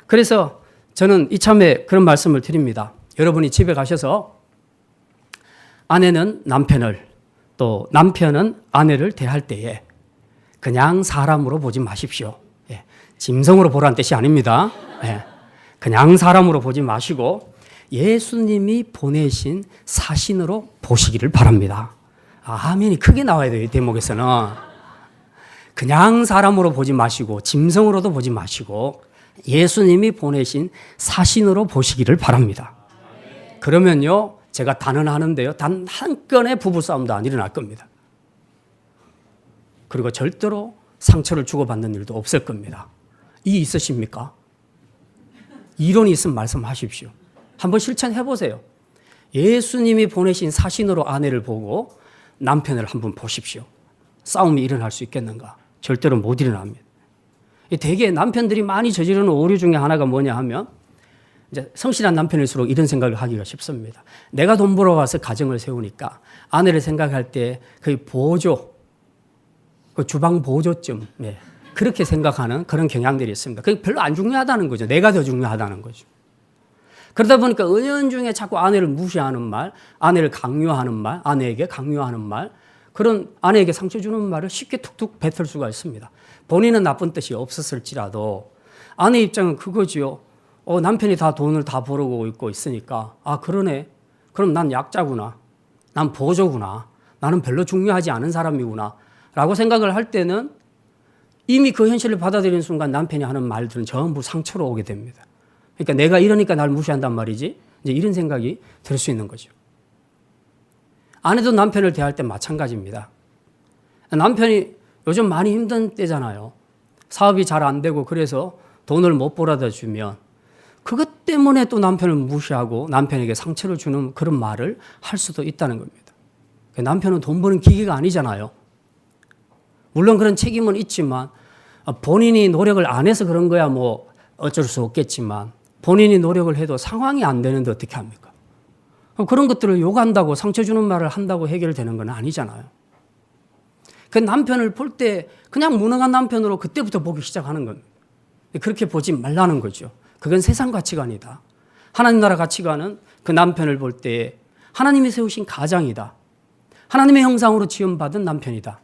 그래서 저는 이참에 그런 말씀을 드립니다. 여러분이 집에 가셔서 아내는 남편을 또 남편은 아내를 대할 때에 그냥 사람으로 보지 마십시오. 예, 짐승으로 보라는 뜻이 아닙니다. 예, 그냥 사람으로 보지 마시고 예수님이 보내신 사신으로 보시기를 바랍니다. 아멘이 크게 나와야 돼요. 이 대목에서는. 그냥 사람으로 보지 마시고 짐승으로도 보지 마시고 예수님이 보내신 사신으로 보시기를 바랍니다. 그러면요 제가 단언하는데요 단 한 건의 부부싸움도 안 일어날 겁니다. 그리고 절대로 상처를 주고받는 일도 없을 겁니다. 이 있으십니까? 이론이 있으면 말씀하십시오. 한번 실천해 보세요. 예수님이 보내신 사신으로 아내를 보고 남편을 한번 보십시오. 싸움이 일어날 수 있겠는가? 절대로 못 일어납니다. 대개 남편들이 많이 저지르는 오류 중에 하나가 뭐냐 하면 이제 성실한 남편일수록 이런 생각을 하기가 쉽습니다. 내가 돈 벌어와서 가정을 세우니까 아내를 생각할 때 거의 보조, 그 주방 보조쯤, 네. 그렇게 생각하는 그런 경향들이 있습니다. 그게 별로 안 중요하다는 거죠. 내가 더 중요하다는 거죠. 그러다 보니까 은연중에 자꾸 아내를 무시하는 말, 아내를 강요하는 말, 아내에게 강요하는 말, 그런 아내에게 상처 주는 말을 쉽게 툭툭 뱉을 수가 있습니다. 본인은 나쁜 뜻이 없었을지라도 아내 입장은 그거지요. 남편이 다 돈을 다 벌어오고 있고 있으니까 그러네. 그럼 난 약자구나. 난 보조구나. 나는 별로 중요하지 않은 사람이구나. 라고 생각을 할 때는 이미 그 현실을 받아들이는 순간 남편이 하는 말들은 전부 상처로 오게 됩니다. 그러니까 내가 이러니까 날 무시한단 말이지. 이제 이런 생각이 들 수 있는 거죠. 아내도 남편을 대할 때 마찬가지입니다. 남편이 요즘 많이 힘든 때잖아요. 사업이 잘 안 되고 그래서 돈을 못 벌어다 주면 그것 때문에 또 남편을 무시하고 남편에게 상처를 주는 그런 말을 할 수도 있다는 겁니다. 남편은 돈 버는 기계가 아니잖아요. 물론 그런 책임은 있지만 본인이 노력을 안 해서 그런 거야 뭐 어쩔 수 없겠지만 본인이 노력을 해도 상황이 안 되는데 어떻게 합니까? 그런 것들을 욕한다고 상처 주는 말을 한다고 해결되는 건 아니잖아요. 그 남편을 볼 때 그냥 무능한 남편으로 그때부터 보기 시작하는 겁니다. 그렇게 보지 말라는 거죠. 그건 세상 가치관이다. 하나님 나라 가치관은 그 남편을 볼 때 하나님이 세우신 가장이다. 하나님의 형상으로 지음받은 남편이다.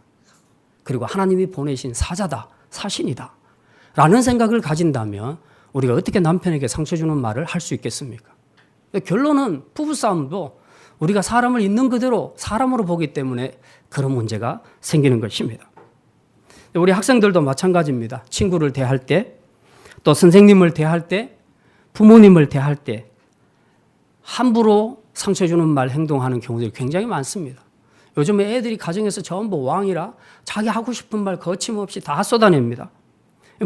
그리고 하나님이 보내신 사자다. 사신이다. 라는 생각을 가진다면 우리가 어떻게 남편에게 상처 주는 말을 할 수 있겠습니까? 결론은 부부싸움도 우리가 사람을 있는 그대로 사람으로 보기 때문에 그런 문제가 생기는 것입니다. 우리 학생들도 마찬가지입니다. 친구를 대할 때, 또 선생님을 대할 때, 부모님을 대할 때 함부로 상처 주는 말, 행동하는 경우들이 굉장히 많습니다. 요즘에 애들이 가정에서 전부 왕이라 자기 하고 싶은 말 거침없이 다 쏟아냅니다.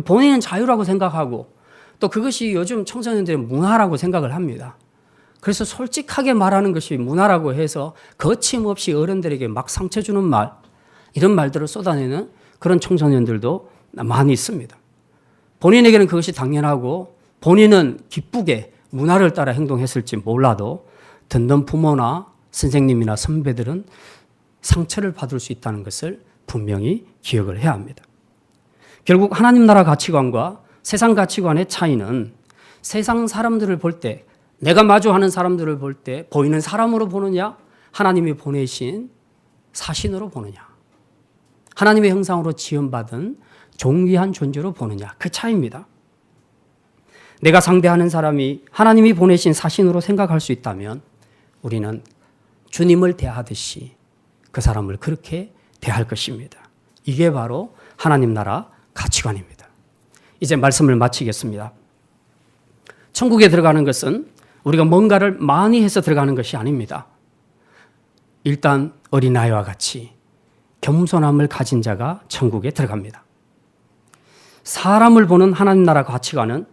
본인은 자유라고 생각하고 또 그것이 요즘 청소년들의 문화라고 생각을 합니다. 그래서 솔직하게 말하는 것이 문화라고 해서 거침없이 어른들에게 막 상처 주는 말, 이런 말들을 쏟아내는 그런 청소년들도 많이 있습니다. 본인에게는 그것이 당연하고 본인은 기쁘게 문화를 따라 행동했을지 몰라도 듣는 부모나 선생님이나 선배들은 상처를 받을 수 있다는 것을 분명히 기억을 해야 합니다. 결국 하나님 나라 가치관과 세상 가치관의 차이는 세상 사람들을 볼 때, 내가 마주하는 사람들을 볼 때 보이는 사람으로 보느냐, 하나님이 보내신 사신으로 보느냐, 하나님의 형상으로 지음받은 존귀한 존재로 보느냐, 그 차이입니다. 내가 상대하는 사람이 하나님이 보내신 사신으로 생각할 수 있다면 우리는 주님을 대하듯이 그 사람을 그렇게 대할 것입니다. 이게 바로 하나님 나라 가치관입니다. 이제 말씀을 마치겠습니다. 천국에 들어가는 것은 우리가 뭔가를 많이 해서 들어가는 것이 아닙니다. 일단 어린아이와 같이 겸손함을 가진 자가 천국에 들어갑니다. 사람을 보는 하나님 나라 가치관은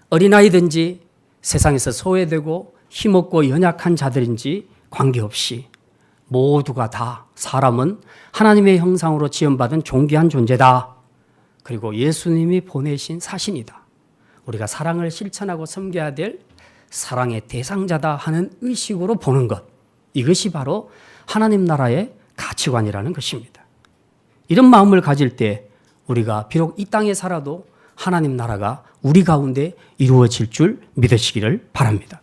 어린아이든지 세상에서 소외되고 힘없고 연약한 자들인지 관계없이 모두가 다 사람은 하나님의 형상으로 지음받은 존귀한 존재다. 그리고 예수님이 보내신 사신이다. 우리가 사랑을 실천하고 섬겨야 될 사랑의 대상자다 하는 의식으로 보는 것. 이것이 바로 하나님 나라의 가치관이라는 것입니다. 이런 마음을 가질 때 우리가 비록 이 땅에 살아도 하나님 나라가 우리 가운데 이루어질 줄 믿으시기를 바랍니다.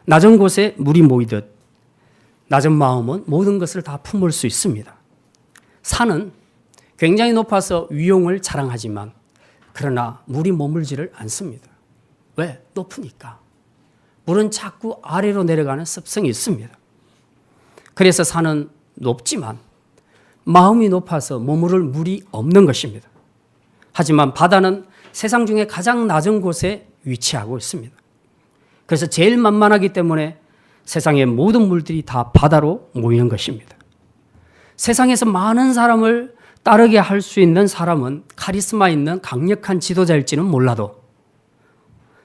낮은 곳에 물이 모이듯 낮은 마음은 모든 것을 다 품을 수 있습니다. 산은 굉장히 높아서 위용을 자랑하지만 그러나 물이 머물지를 않습니다. 왜? 높으니까. 물은 자꾸 아래로 내려가는 습성이 있습니다. 그래서 산은 높지만 마음이 높아서 머무를 물이 없는 것입니다. 하지만 바다는 세상 중에 가장 낮은 곳에 위치하고 있습니다. 그래서 제일 만만하기 때문에 세상의 모든 물들이 다 바다로 모이는 것입니다. 세상에서 많은 사람을 따르게 할 수 있는 사람은 카리스마 있는 강력한 지도자일지는 몰라도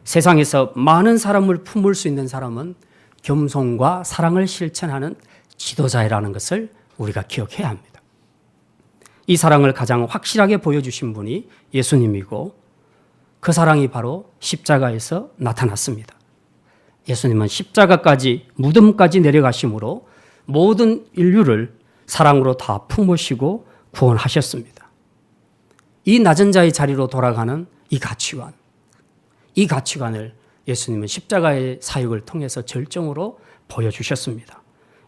세상에서 많은 사람을 품을 수 있는 사람은 겸손과 사랑을 실천하는 지도자라는 것을 우리가 기억해야 합니다. 이 사랑을 가장 확실하게 보여주신 분이 예수님이고 그 사랑이 바로 십자가에서 나타났습니다. 예수님은 십자가까지 무덤까지 내려가심으로 모든 인류를 사랑으로 다 품으시고 구원하셨습니다. 이 낮은 자의 자리로 돌아가는 이 가치관을 예수님은 십자가의 사역을 통해서 절정으로 보여주셨습니다.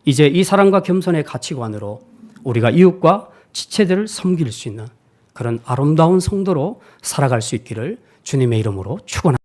이제 이 사랑과 겸손의 가치관으로 우리가 이웃과 지체들을 섬길 수 있는 그런 아름다운 성도로 살아갈 수 있기를 주님의 이름으로 축원합니다.